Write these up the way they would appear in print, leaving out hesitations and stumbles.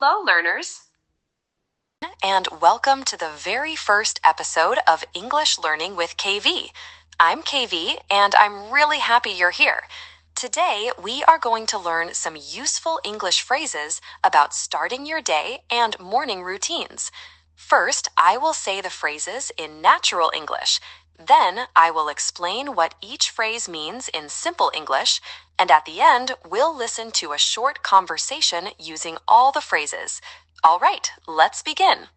Hello, learners, and welcome to the very first episode of English Learning with KV. I'm KV, and I'm really happy you're here. Today, we are going to learn some useful English phrases about starting your day and morning routines. First, I will say the phrases in natural English. Then, I will explain what each phrase means in simple English, and at the end, we'll listen to a short conversation using all the phrases. All right, let's begin.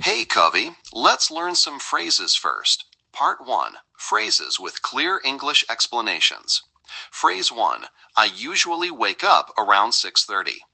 Hey, Covey, let's learn some phrases first. Part 1. Phrases with clear English explanations. Phrase 1. I usually wake up around 6:30.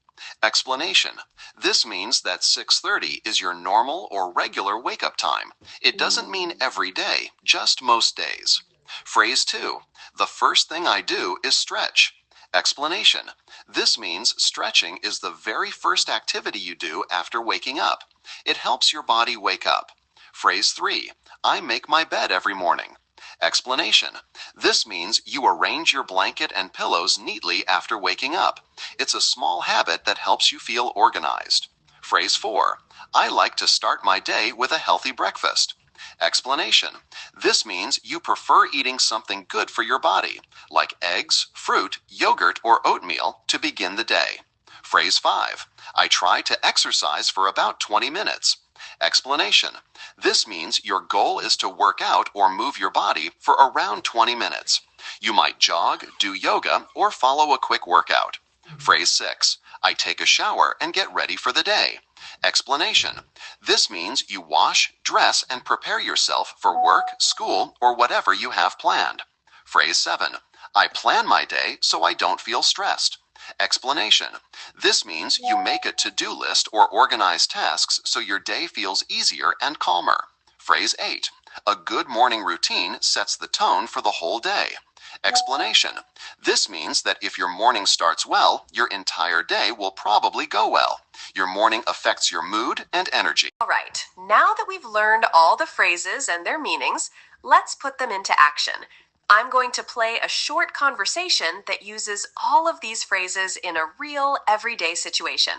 Explanation. This means that 6:30 is your normal or regular wake-up time. It doesn't mean every day, just most days. Phrase 2. The first thing I do is stretch. Explanation. This means stretching is the very first activity you do after waking up. It helps your body wake up. Phrase 3. I make my bed every morning. Explanation. This means you arrange your blanket and pillows neatly after waking up. It's a small habit that helps you feel organized. Phrase 4. I like to start my day with a healthy breakfast. Explanation. This means you prefer eating something good for your body, like eggs, fruit, yogurt, or oatmeal, to begin the day. Phrase 5. I try to exercise for about 20 minutes. Explanation. This means your goal is to work out or move your body for around 20 minutes. You might jog, do yoga, or follow a quick workout. Phrase 6. I take a shower and get ready for the day. Explanation. This means you wash, dress, and prepare yourself for work, school, or whatever you have planned. Phrase 7. I plan my day so I don't feel stressed. Explanation. This means you make a to-do list or organize tasks so your day feels easier and calmer. Phrase 8. A good morning routine sets the tone for the whole day. Explanation. This means that if your morning starts well, your entire day will probably go well. Your morning affects your mood and energy. All right, now that we've learned all the phrases and their meanings, let's put them into action. I'm going to play a short conversation that uses all of these phrases in a real, everyday situation.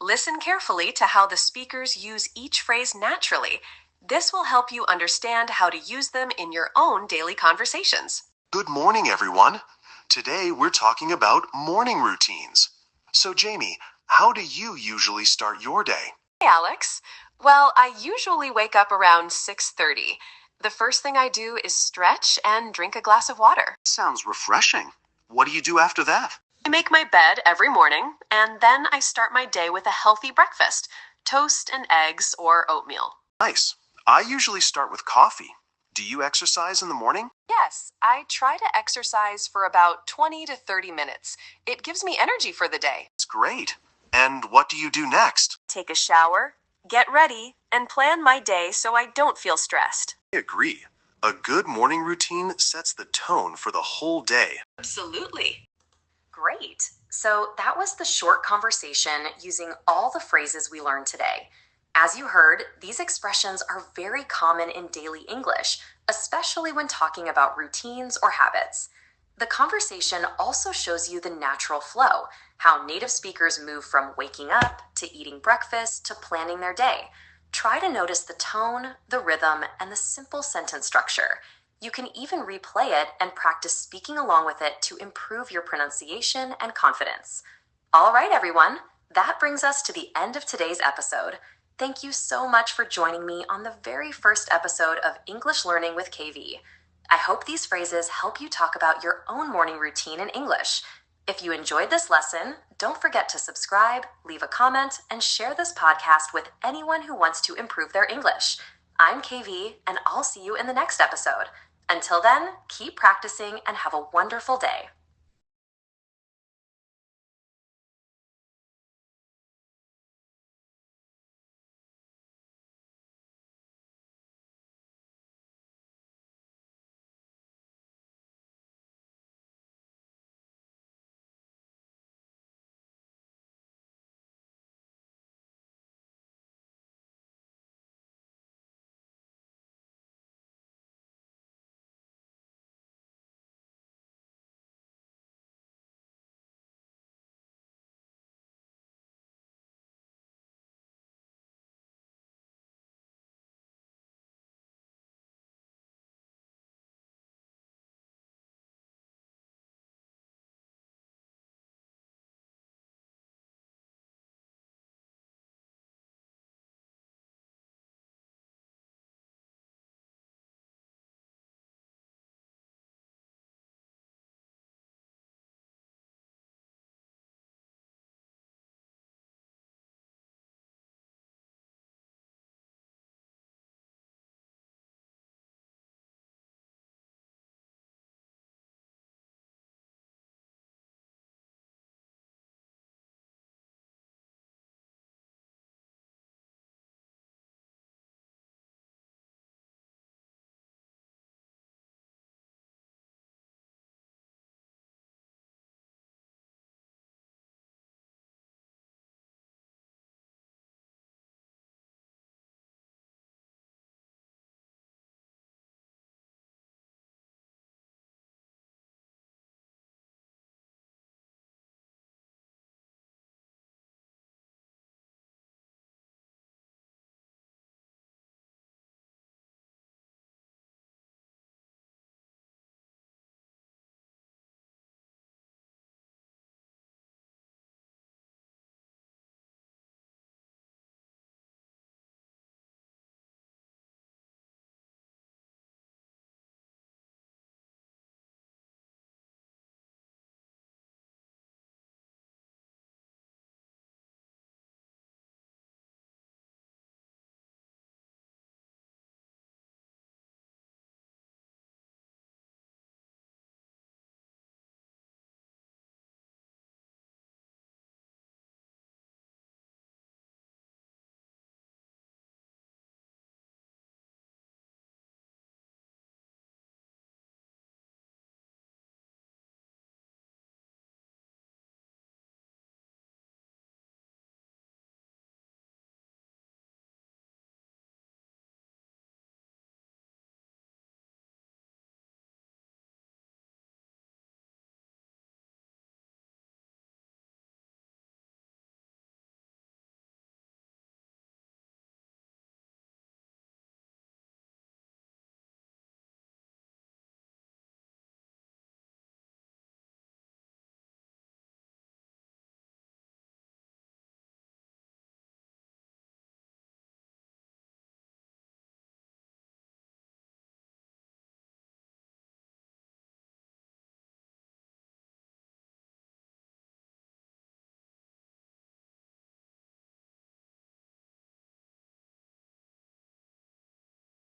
Listen carefully to how the speakers use each phrase naturally. This will help you understand how to use them in your own daily conversations. Good morning, everyone. Today we're talking about morning routines. So, Jamie, how do you usually start your day? Hey, Alex. Well, I usually wake up around 6:30. The first thing I do is stretch and drink a glass of water. Sounds refreshing. What do you do after that? I make my bed every morning, and then I start my day with a healthy breakfast, toast and eggs or oatmeal. Nice. I usually start with coffee. Do you exercise in the morning? Yes, I try to exercise for about 20 to 30 minutes. It gives me energy for the day. It's great. And what do you do next? Take a shower, get ready, and plan my day so I don't feel stressed. I agree. A good morning routine sets the tone for the whole day. Absolutely. Great. So that was the short conversation using all the phrases we learned today. As you heard, these expressions are very common in daily English, especially when talking about routines or habits. The conversation also shows you the natural flow, how native speakers move from waking up to eating breakfast to planning their day. Try to notice the tone, the rhythm, and the simple sentence structure. You can even replay it and practice speaking along with it to improve your pronunciation and confidence. All right, everyone, that brings us to the end of today's episode. Thank you so much for joining me on the very first episode of English Learning with KV. I hope these phrases help you talk about your own morning routine in English. If you enjoyed this lesson, don't forget to subscribe, leave a comment, and share this podcast with anyone who wants to improve their English. I'm KV, and I'll see you in the next episode. Until then, keep practicing and have a wonderful day.